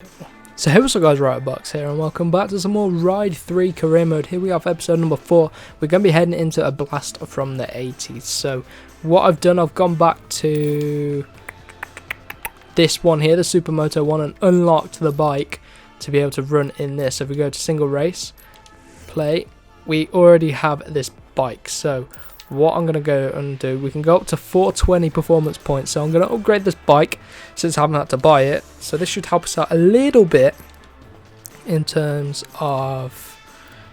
So hey, what's up guys, Box here and welcome back to some more Ride 3 career mode. Here we have episode number 4. We're going to be heading into a blast from the 80s. So what I've done, I've gone back to this one here, the Supermoto one, and unlocked the bike to be able to run in this. So if we go to single race, play, we already have this bike. So what I'm going to go and do, we can go up to 420 performance points. So I'm going to upgrade this bike since I haven't had to buy it. So this should help us out a little bit in terms of,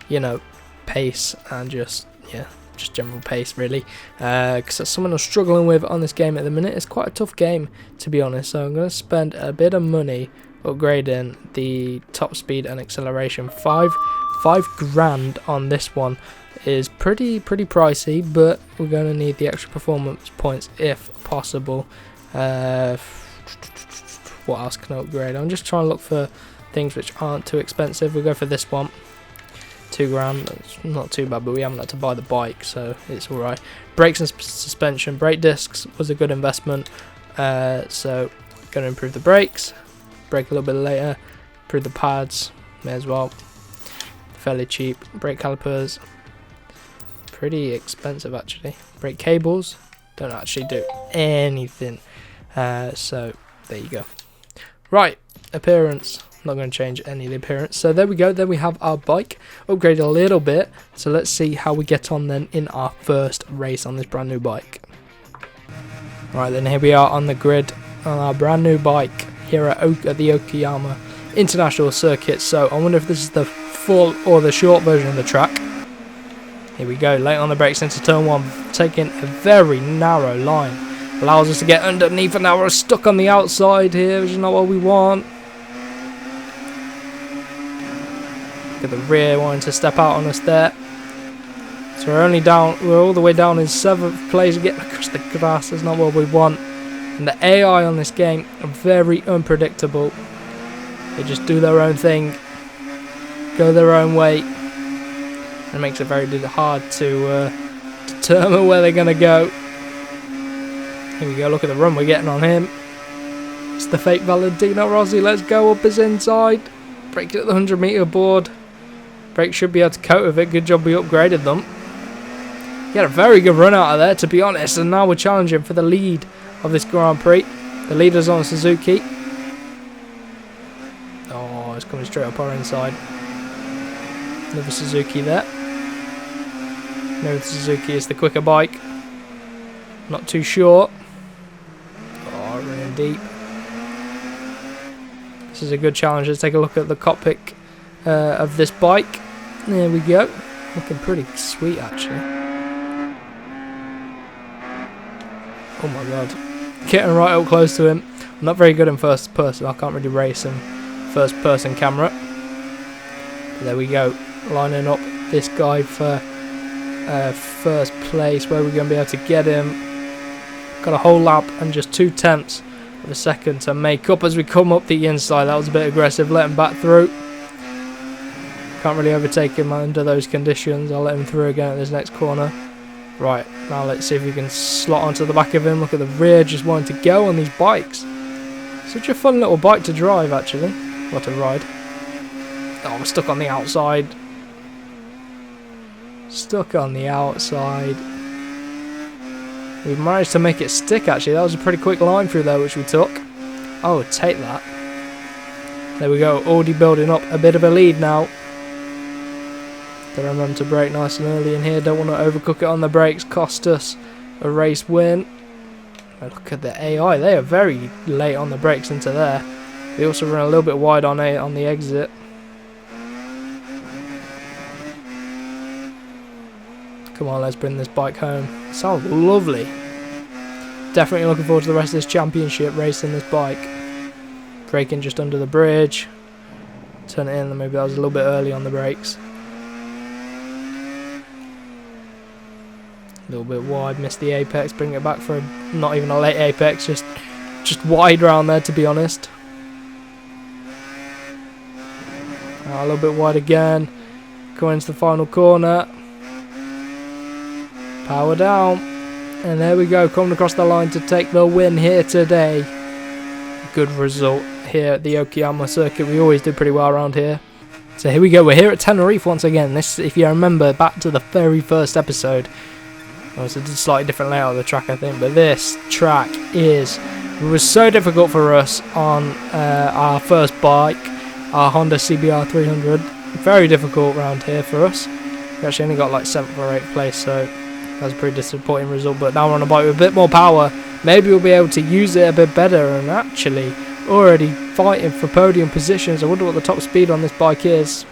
you know, pace and just general pace really. Because that's something I'm struggling with on this game at the minute. It's quite a tough game, to be honest. So I'm going to spend a bit of money upgrading the top speed and acceleration. Five grand on this one is pretty pricey, but we're going to need the extra performance points if possible. What else can I upgrade? I'm just trying to look for things which aren't too expensive. We'll go for this one. 2 grand, it's not too bad, but we haven't had to buy the bike, so it's alright. Brakes and suspension. Brake discs was a good investment, so going to improve the brakes. Brake a little bit later. Improve the pads, may as well. Fairly cheap. Brake calipers, pretty expensive actually. Brake cables don't actually do anything, so there you go. Right, appearance, not going to change any of the appearance. So there we go, there we have our bike upgraded a little bit. So let's see how we get on then in our first race on this brand new bike. Right then, here we are on the grid on our brand new bike here at the Okayama International Circuit. So I wonder if this is the full or the short version of the track. Here we go, late on the brakes into turn 1, taking a very narrow line. Allows us to get underneath, and now we're stuck on the outside here, which is not what we want. Look at the rear wanting to step out on us there. So we're all the way down in 7th place, getting across the grass is not what we want. And the AI on this game are very unpredictable. They just do their own thing, go their own way. It makes it very hard to determine where they're going to go. Here we go, look at the run we're getting on him. It's the fake Valentino Rossi, let's go, up his inside. Brake at the 100 metre board. Brake should be able to cope with it, good job we upgraded them. He had a very good run out of there, to be honest, and now we're challenging for the lead of this Grand Prix. The leader's on Suzuki. Oh, it's coming straight up our inside. Another Suzuki there. Maybe the Suzuki is the quicker bike. Not too sure. Oh, running deep. This is a good challenge. Let's take a look at the cockpit of this bike. There we go. Looking pretty sweet, actually. Oh my god. Getting right up close to him. I'm not very good in first person. I can't really race in first person camera. But there we go. Lining up this guy for first place. Where we're going to be able to get him. Got a whole lap and just 0.2 of a second to make up as we come up the inside. That was a bit aggressive, let him back through. Can't really overtake him under those conditions. I'll let him through again at this next corner. Right, now let's see if we can slot onto the back of him. Look at the rear just wanting to go on these bikes. Such a fun little bike to drive actually. What to ride. Oh, we're stuck on the outside. Stuck on the outside. We've managed to make it stick actually. That was a pretty quick line through there which we took. Oh, take that. There we go, already building up a bit of a lead now. Gotta remember to brake nice and early in here. Don't want to overcook it on the brakes, cost us a race win. Oh, look at the AI, they are very late on the brakes into there. They also run a little bit wide on the exit. Come on, let's bring this bike home. Sounds lovely. Definitely looking forward to the rest of this championship racing this bike. Braking just under the bridge. Turn it in, maybe that was a little bit early on the brakes. A little bit wide, missed the apex, bring it back for not even a late apex, just wide round there to be honest. A little bit wide again. Going into the final corner. Power down. And there we go, coming across the line to take the win here today. Good result here at the Okayama circuit. We always do pretty well around here. So here we go, we're here at Tenerife once again. This, if you remember back to the very first episode, well, it's a slightly different layout of the track I think, but this track was so difficult for us on our first bike, our Honda CBR 300. Very difficult around here for us. We actually only got like 7th or 8th place, so that's a pretty disappointing result. But now we're on a bike with a bit more power. Maybe we'll be able to use it a bit better, and actually already fighting for podium positions. I wonder what the top speed on this bike is.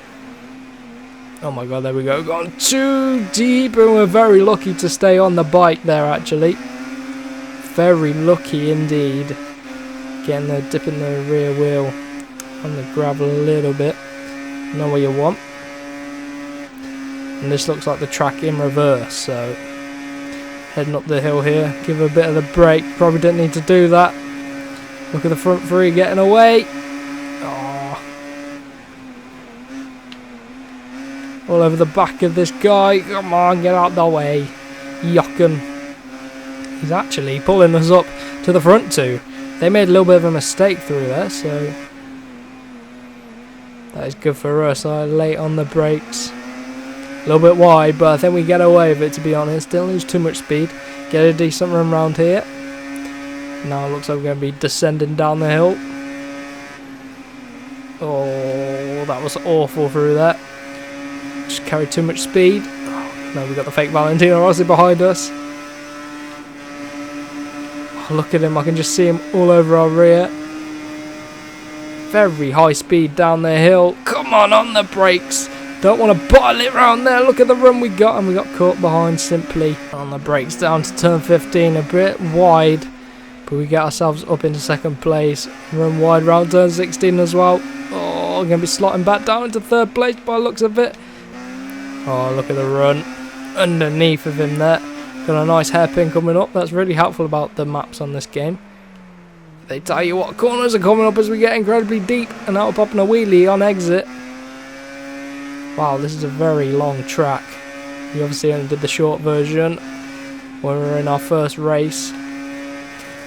Oh my god, there we go. Gone too deep, and we're very lucky to stay on the bike there actually. Very lucky indeed. Getting the dip in the rear wheel on the gravel a little bit. Know what you want. And this looks like the track in reverse, so heading up the hill here. Give a bit of the brake. Probably didn't need to do that. Look at the front three getting away. Oh. All over the back of this guy. Come on, get out the way. Yuckin'. He's actually pulling us up to the front two. They made a little bit of a mistake through there, so that is good for us. Late on the brakes. A little bit wide, but I think we get away with it, to be honest. Don't lose too much speed. Get a decent run round here. Now it looks like we're going to be descending down the hill. Oh, that was awful through there. Just carried too much speed. Oh, no, we got the fake Valentino Rossi behind us. Oh, look at him, I can just see him all over our rear. Very high speed down the hill. Come on the brakes. Don't want to bottle it round there. Look at the run we got, and we got caught behind simply. On the brakes down to turn 15, a bit wide. But we get ourselves up into second place. Run wide round turn 16 as well. Oh, we're going to be slotting back down into third place by the looks of it. Oh, look at the run underneath of him there. Got a nice hairpin coming up. That's really helpful about the maps on this game. They tell you what corners are coming up as we get incredibly deep. And now we're popping a wheelie on exit. Wow, this is a very long track. We obviously only did the short version when we were in our first race.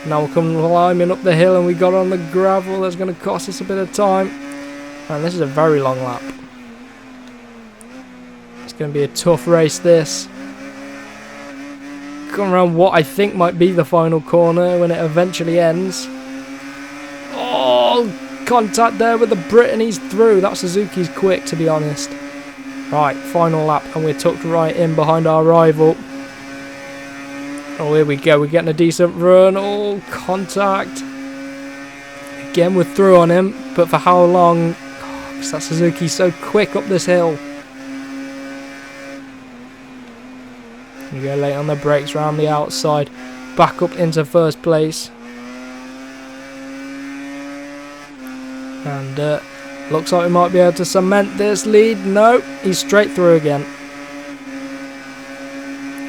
Now we're coming climbing up the hill and we got on the gravel. That's going to cost us a bit of time. And this is a very long lap. It's going to be a tough race, this. Going around what I think might be the final corner when it eventually ends. Oh, contact there with the Brit and he's through. That Suzuki's quick, to be honest. Right, final lap and we're tucked right in behind our rival. Oh, here we go. We're getting a decent run. Oh, contact. Again, we're through on him. But for how long? Oh, because that Suzuki's so quick up this hill. We go late on the brakes around the outside. Back up into first place. And looks like we might be able to cement this lead. No, he's straight through again.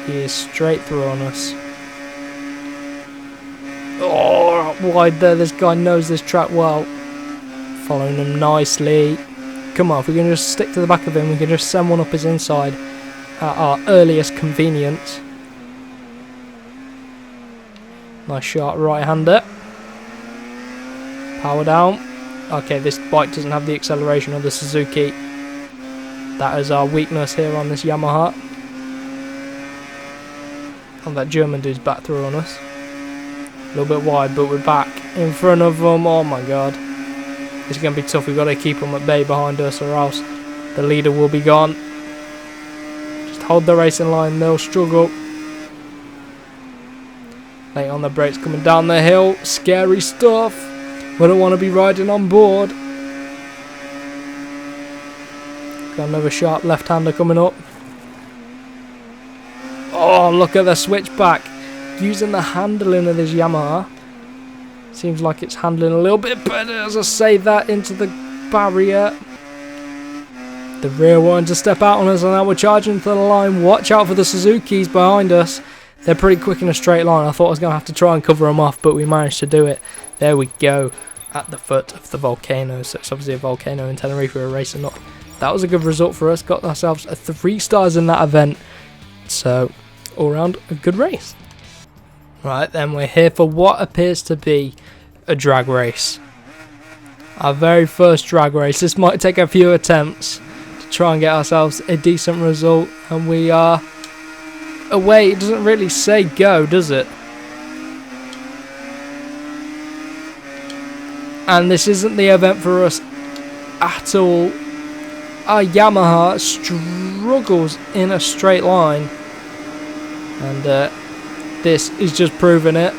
He is straight through on us. Oh, wide there. This guy knows this track well. Following him nicely. Come on, if we can just stick to the back of him, we can just send one up his inside at our earliest convenience. Nice shot, right-hander. Power down. Okay, this bike doesn't have the acceleration of the Suzuki. That is our weakness here on this Yamaha. And that German dude's back through on us. A little bit wide, but we're back in front of them. Oh my god. This is going to be tough. We've got to keep them at bay behind us, or else the leader will be gone. Just hold the racing line, they'll struggle. Late on the brakes coming down the hill. Scary stuff. We don't want to be riding on board. Got another sharp left-hander coming up. Oh, look at the switchback. Using the handling of this Yamaha. Seems like it's handling a little bit better as I save that into the barrier. The rear one to step out on us, and now we're charging to the line. Watch out for the Suzukis behind us. They're pretty quick in a straight line. I thought I was going to have to try and cover them off, but we managed to do it. There we go. At the foot of the volcano. So it's obviously a volcano in Tenerife we're racing up. That was a good result for us. Got ourselves a 3 stars in that event. So all round a good race. Right then, we're here for what appears to be a drag race. Our very first drag race. This might take a few attempts to try and get ourselves a decent result. And we are away. It doesn't really say go, does it? And this isn't the event for us at all. Our Yamaha struggles in a straight line. And this is just proving it.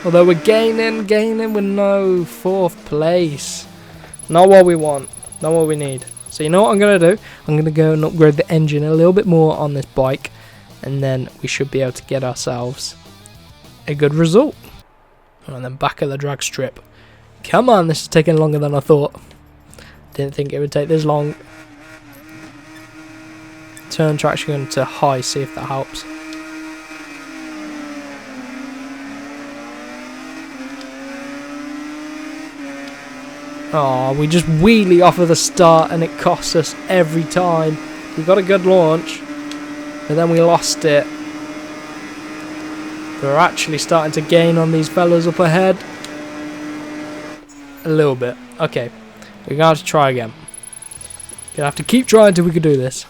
Although we're gaining with no 4th place. Not what we want. Not what we need. So you know what I'm going to do? I'm going to go and upgrade the engine a little bit more on this bike. And then we should be able to get ourselves a good result. And then back at the drag strip. Come on, this is taking longer than I thought. Didn't think it would take this long. Turn traction to high, see if that helps. Oh, we just wheelie off of the start and it costs us every time. We got a good launch, but then we lost it. We're actually starting to gain on these fellas up ahead. A little bit. Okay, we're going to have to try again. Gonna have to keep trying till we can do this.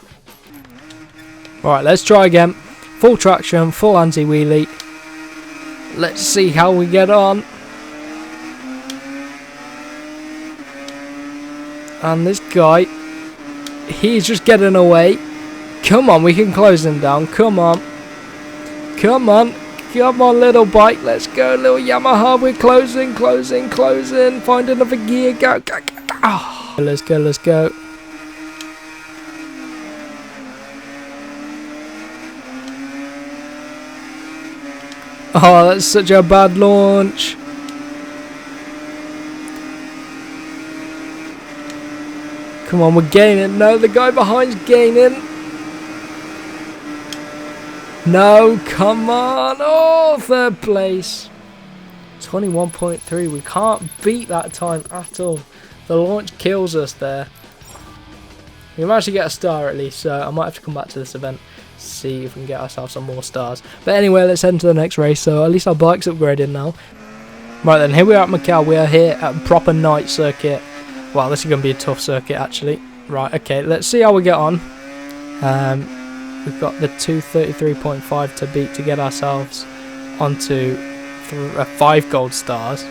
Alright, let's try again. Full traction, full anti-wheelie. Let's see how we get on. And this guy, he's just getting away. Come on, we can close him down. Come on. Come on. Come on, little bike. Let's go, little Yamaha. We're closing. Find another gear. Go. Oh. Let's go. Oh, that's such a bad launch. Come on, we're gaining. No, the guy behind's gaining. No, come on. Oh, 3rd place. 21.3. We can't beat that time at all. The launch kills us there. We managed to get a star at least, so I might have to come back to this event. See if we can get ourselves some more stars. But anyway, let's head into the next race. So at least our bike's upgraded now. Right then, here we are at Macau. We are here at a proper night circuit. Wow, this is going to be a tough circuit actually. Right, okay, let's see how we get on. We've got the 233.5 to beat to get ourselves onto 5 gold stars.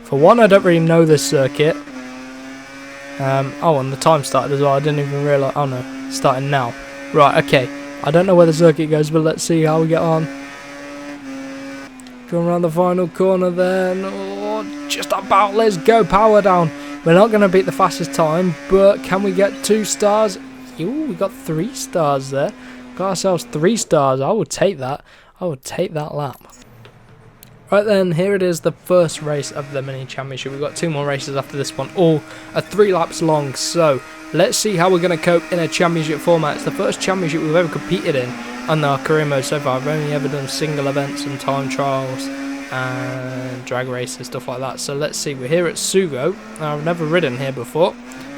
For one, I don't really know this circuit. Oh, and the time started as well. I didn't even realise. Oh no, it's starting now. Right, okay. I don't know where the circuit goes, but let's see how we get on. Going around the final corner then. Oh, just about. Let's go. Power down. We're not going to beat the fastest time, but can we get 2 stars? Ooh, we got 3 stars there. Got ourselves 3 stars. I would take that. I would take that lap. Right then, here it is, the first race of the mini championship. We've got 2 more races after this one, all are 3 laps long. So let's see how we're going to cope in a championship format. It's the first championship we've ever competed in on our career mode so far. I've only ever done single events and time trials and drag races, stuff like that. So let's see, we're here at Sugo. I've never ridden here before.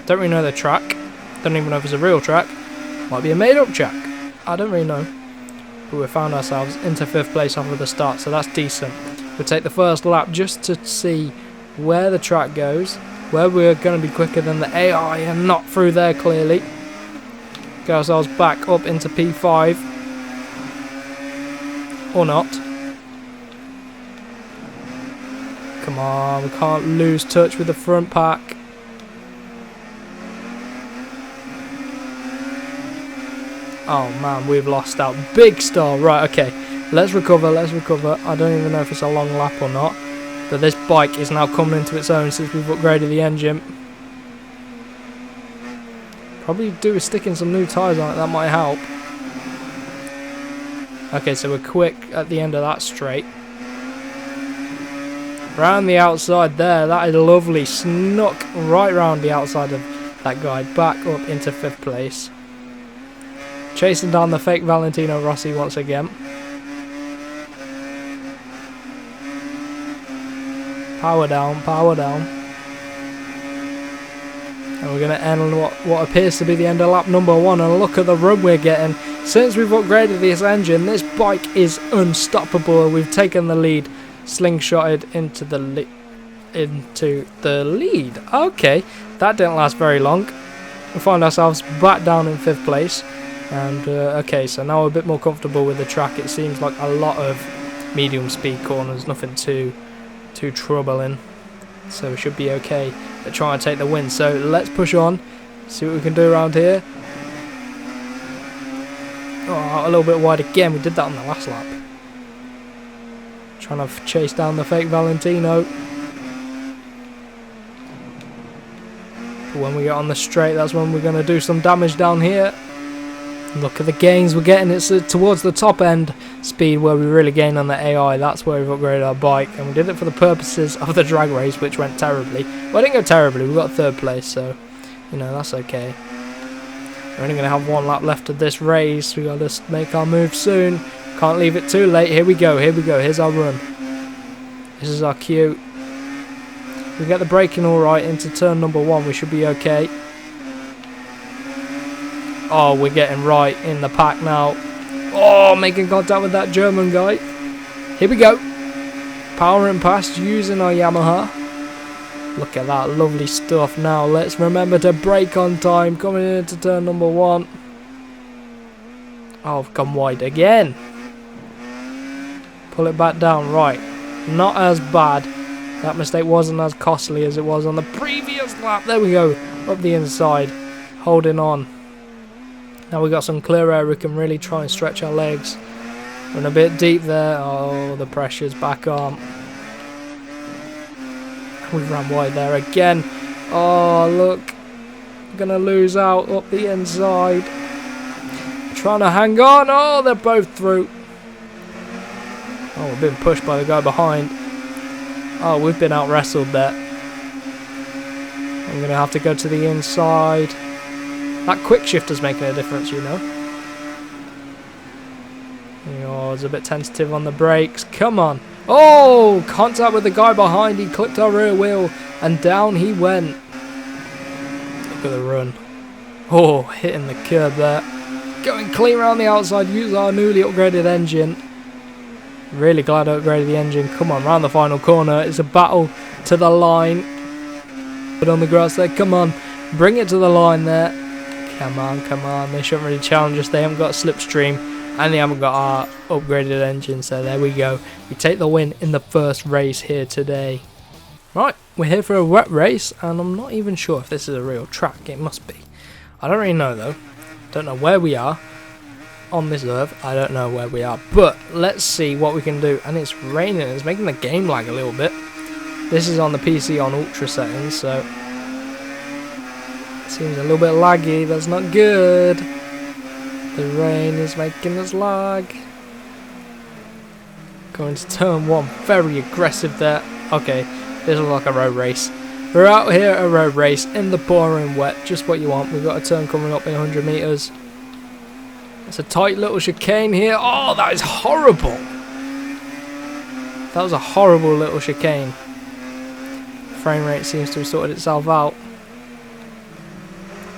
Don't really know the track. Don't even know if it's a real track. Might be a made up track. I don't really know. But we found ourselves into 5th place off of the start, so that's decent. We'll take the first lap just to see where the track goes, where we're going to be quicker than the AI and not through there clearly. Get ourselves back up into P5. Or not. Come on, we can't lose touch with the front pack. Oh man, we've lost out. Big star. Right, okay. Let's recover. I don't even know if it's a long lap or not. But this bike is now coming into its own since we've upgraded the engine. Probably do with sticking some new tyres on it, that might help. Okay, so we're quick at the end of that straight. Round the outside there, that is lovely. Snuck right round the outside of that guy. Back up into 5th place. Chasing down the fake Valentino Rossi once again. Power down. And we're going to end what appears to be the end of lap number 1. And look at the run we're getting. Since we've upgraded this engine, this bike is unstoppable. We've taken the lead slingshotted into the lead. Okay, that didn't last very long. We find ourselves back down in 5th place. And okay, so now we're a bit more comfortable with the track. It seems like a lot of medium speed corners, nothing too troubling. So we should be okay at trying to take the win. So let's push on, see what we can do around here. Oh, a little bit wide again. We did that on the last lap. Trying to chase down the fake Valentino. But when we get on the straight, that's when we're going to do some damage down here. Look at the gains we're getting. It's towards the top end speed where we really gain on the AI. That's where we've upgraded our bike, and we did it for the purposes of the drag race, which went terribly. Well, it didn't go terribly. We got 3rd place, so you know that's okay. We're only going to have 1 lap left of this race. We got to make our move soon. Can't leave it too late. Here we go. Here we go. Here's our run. This is our cue. We get the braking all right into turn number 1. We should be okay. Oh, we're getting right in the pack now. Oh, making contact with that German guy. Here we go. Powering past using our Yamaha. Look at that lovely stuff. Now let's remember to brake on time. Coming into turn number 1. Oh, I've gone wide again. Pull it back down. Right. Not as bad. That mistake wasn't as costly as it was on the previous lap. There we go. Up the inside. Holding on. Now we got some clear air, we can really try and stretch our legs. We're a bit deep there. Oh, the pressure's back on. We ran wide there again. Oh, look. Gonna lose out up the inside. Trying to hang on. Oh, they're both through. Oh, we've been pushed by the guy behind. Oh, we've been out wrestled there. I'm gonna have to go to the inside. That quick shifter's making a difference, you know. Oh, it's a bit tentative on the brakes. Come on. Oh, contact with the guy behind. He clipped our rear wheel and down he went. Look at the run. Oh, hitting the curb there. Going clean around the outside. Use our newly upgraded engine. Really glad I upgraded the engine. Come on, round the final corner. It's a battle to the line. Put on the grass there. Come on. Bring it to the line there. Come on, come on. They shouldn't really challenge us. They haven't got a slipstream and they haven't got our upgraded engine. So there we go. We take the win in the first race here today. Right, we're here for a wet race and I'm not even sure if this is a real track. It must be. I don't really know though. Don't know where we are on this earth. I don't know where we are. But let's see what we can do. And it's raining. It's making the game lag a little bit. This is on the PC on ultra settings, so seems a little bit laggy. That's not good. The rain is making us lag. Going to turn 1. Very aggressive there. Okay, this looks like a road race. We're out here at a road race in the pouring wet. Just what you want. We've got a turn coming up in 100 metres. It's a tight little chicane here. Oh, that is horrible. That was a horrible little chicane. Frame rate seems to have sorted itself out.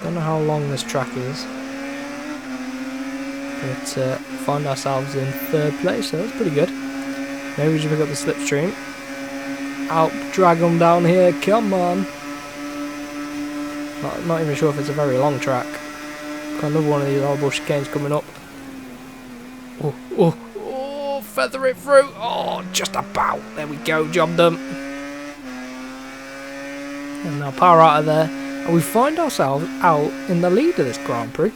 Don't know how long this track is, but find ourselves in 3rd place, so that's pretty good. Maybe we should pick up the slipstream. Out, drag them down here, come on. Not even sure if it's a very long track. Got another one of these horrible chicanes coming up. Oh, oh, oh, feather it through. Oh, just about. There we go, job done. And now power out of there. And we find ourselves out in the lead of this Grand Prix.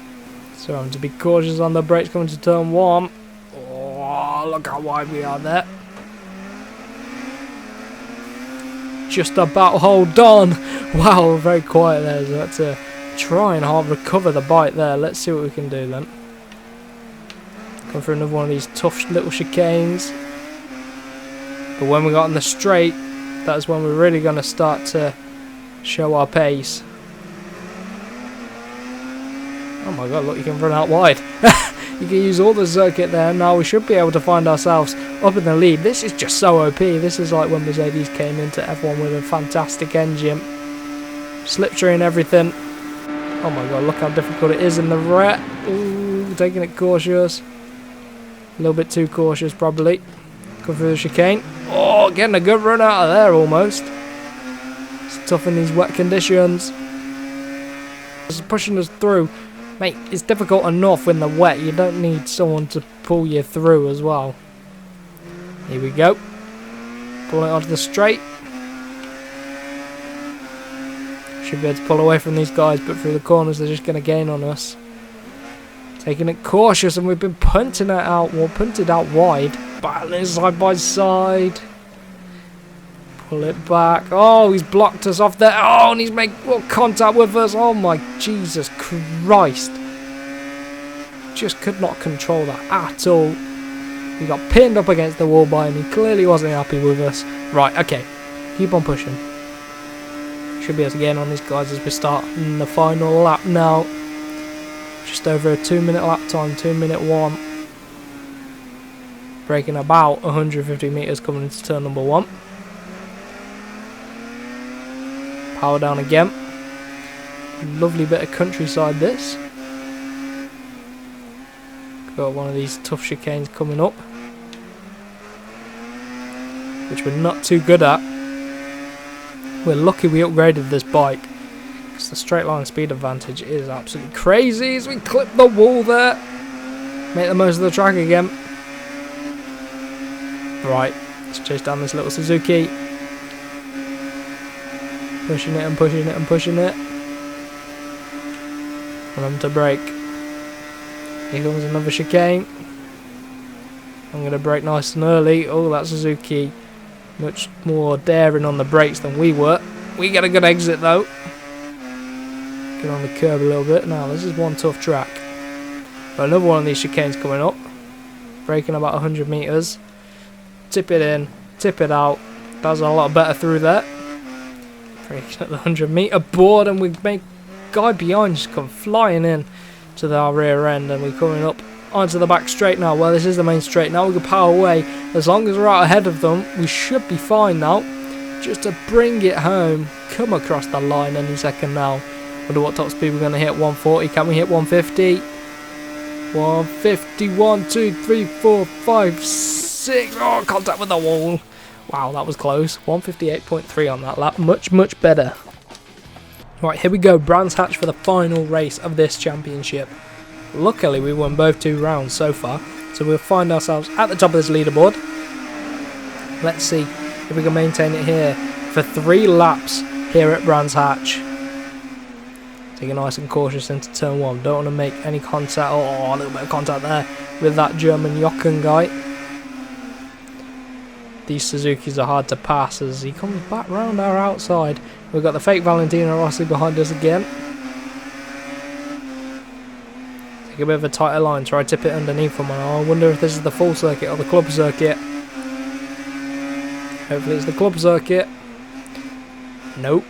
So I'm to be cautious on the brakes coming to turn 1. Oh, look how wide we are there. Just about hold on. Wow, very quiet there. So that's to try and hard recover the bike there. Let's see what we can do then. Come through another one of these tough little chicanes. But when we got on the straight, that's when we're really going to start to show our pace. Oh my god, look, you can run out wide. You can use all the circuit there. Now we should be able to find ourselves up in the lead. This is just so OP. This is like when Mercedes came into F1 with a fantastic engine. Slipstream and everything. Oh my god, look how difficult it is in the red. Ooh, taking it cautious. A little bit too cautious probably. Go through the chicane. Oh, getting a good run out of there almost. It's tough in these wet conditions. It's pushing us through. Mate, it's difficult enough when they're wet. You don't need someone to pull you through as well. Here we go. Pulling it onto the straight. Should be able to pull away from these guys, but through the corners they're just going to gain on us. Taking it cautious, and we've been punting it out, well, punted out wide. Battling side by side. Pull it back. Oh, he's blocked us off there. Oh, and he's made contact with us. Oh my Jesus Christ. Just could not control that at all. We got pinned up against the wall by him. He clearly wasn't happy with us. Right, okay. Keep on pushing. Should be able to get in on these guys as we start in the final lap now. Just over a 2-minute lap time, 2-minute 1. Braking about 150 metres coming into turn number 1. Power down again. Lovely bit of countryside this. Got one of these tough chicanes coming up, which we're not too good at. We're lucky we upgraded this bike, because the straight line speed advantage is absolutely crazy as we clip the wall there. Make the most of the track again. Right, let's chase down this little Suzuki. Pushing it and pushing it and pushing it. Remember to brake. Here comes another chicane. I'm going to brake nice and early. Oh, that Suzuki much more daring on the brakes than we were. We get a good exit though. Get on the curb a little bit. Now this is one tough track. But another one of these chicanes coming up. Braking about 100 metres. Tip it in, tip it out. Does a lot better through there. Braking at the 100 metre board, and we make guy behind just come flying in to our rear end, and we're coming up onto the back straight now. Well, this is the main straight now. We can power away. As long as we're out ahead of them, we should be fine now. Just to bring it home. Come across the line any second now. Wonder what top speed we're going to hit. 140. Can we hit 150? 150. 1, 2, 3, 4, 5, 6. Oh, contact with the wall. Wow, that was close. 158.3 on that lap. Much, much better. Right, here we go. Brands Hatch for the final race of this championship. Luckily, we won both 2 rounds so far, so we'll find ourselves at the top of this leaderboard. Let's see if we can maintain it here for 3 laps here at Brands Hatch. Taking nice and cautious into turn 1. Don't want to make any contact. Oh, a little bit of contact there with that German Jochen guy. These Suzukis are hard to pass as he comes back round our outside. We've got the fake Valentino Rossi behind us again. Take a bit of a tighter line, try to tip it underneath him. I wonder if this is the full circuit or the club circuit. Hopefully it's the club circuit. Nope,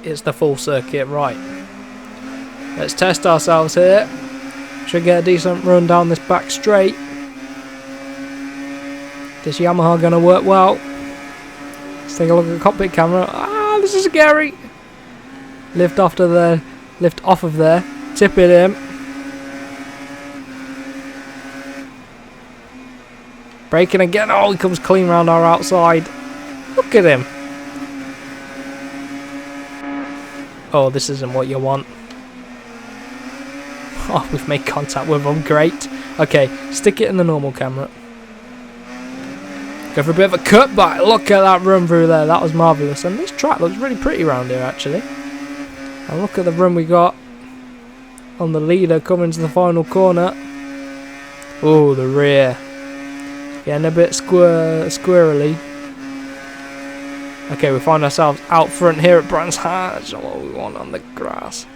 it's the full circuit. Right, let's test ourselves here. Should get a decent run down this back straight. This Yamaha gonna work well. Let's take a look at the cockpit camera. Ah, this is scary. Lift off of there. Tip it in. Braking again. Oh, he comes clean round our outside. Look at him. Oh, this isn't what you want. Oh, we've made contact with him. Great. Okay, stick it in the normal camera. Go for a bit of a cutback. Look at that run through there. That was marvellous. And this track looks really pretty around here, actually. And look at the run we got on the leader coming to the final corner. Oh, the rear. Getting a bit squirrely. Okay, we find ourselves out front here at Brands Hatch. What we want on the grass.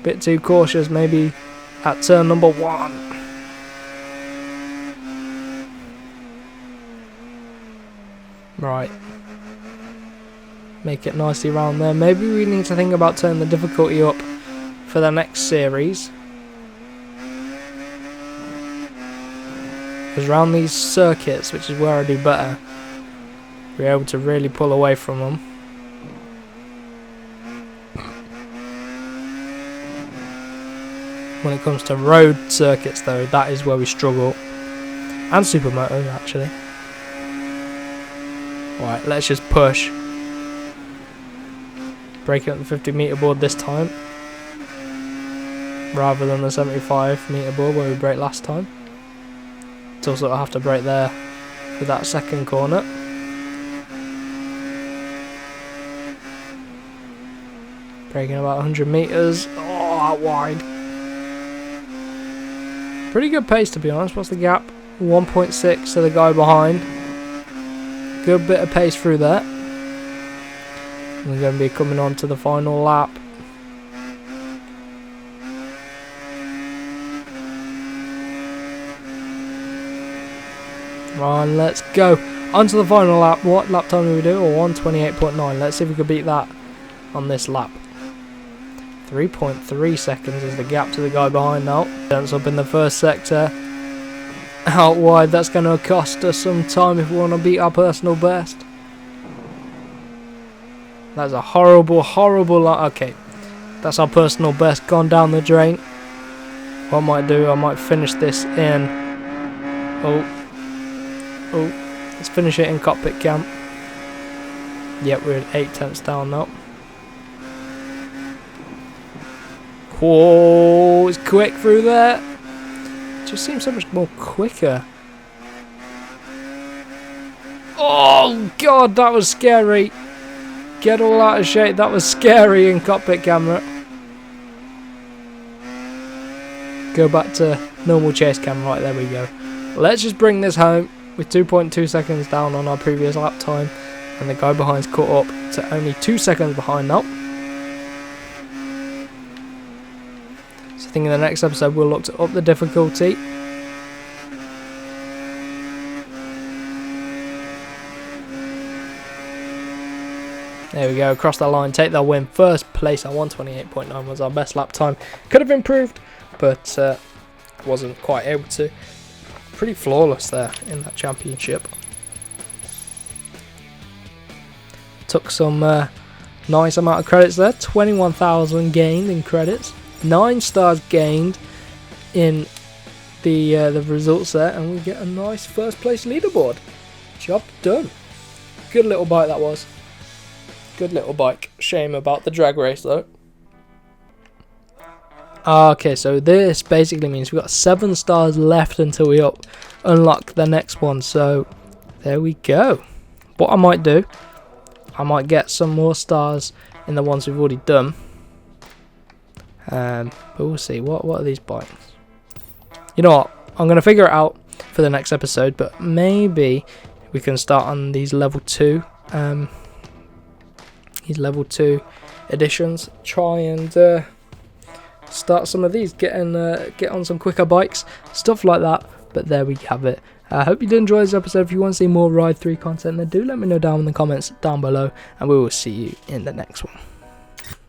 Bit too cautious, maybe at turn number 1. Right. Make it nicely round there. Maybe we need to think about turning the difficulty up for the next series. Because around these circuits, which is where I do better, we're able to really pull away from them. When it comes to road circuits though, that is where we struggle. And Supermoto, actually. Alright, let's just push. Breaking up the 50 metre board this time, rather than the 75 metre board where we broke last time. Still sort of have to break there for that second corner. Breaking about 100 metres. Oh, out wide. Pretty good pace, to be honest. What's the gap? 1.6 to the guy behind. Good bit of pace through there. We're going to be coming on to the final lap. Right, let's go. On to the final lap. What lap time do we do? 1:28.9. Let's see if we can beat that on this lap. 3.3 seconds is the gap to the guy behind now. Jumps up in the first sector. Out wide, that's going to cost us some time if we want to beat our personal best. That's a horrible, horrible lap. Okay, that's our personal best gone down the drain. What I might do, I might finish this in... Oh, let's finish it in cockpit cam. Yep, we're at 8 tenths down now. Whoa, it's quick through there. Just seems so much more quicker. Oh god, that was scary. Get all out of shape. That was scary in cockpit camera. Go back to normal chase cam. Right, there we go. Let's just bring this home with 2.2 seconds down on our previous lap time, and the guy behind's caught up to only 2 seconds behind now. So I think in the next episode we'll look to up the difficulty. There we go, across that line, take that win. First place at 1:28.9 was our best lap time. Could have improved, but wasn't quite able to. Pretty flawless there in that championship. Took some nice amount of credits there. 21,000 gained in credits. 9 stars gained in the results there, and we get a nice first place leaderboard. Job done. Good little bike that was. Good little bike. Shame about the drag race though. Okay, so this basically means we've got 7 stars left until we unlock the next one. So there we go. What I might do, I might get some more stars in the ones we've already done. But we'll see. What are these bikes? You know what? I'm going to figure it out for the next episode. But maybe we can start on these level 2. These level 2 editions. Try and start some of these. Get on some quicker bikes. Stuff like that. But there we have it. I hope you did enjoy this episode. If you want to see more Ride 3 content, then do let me know down in the comments down below. And we will see you in the next one.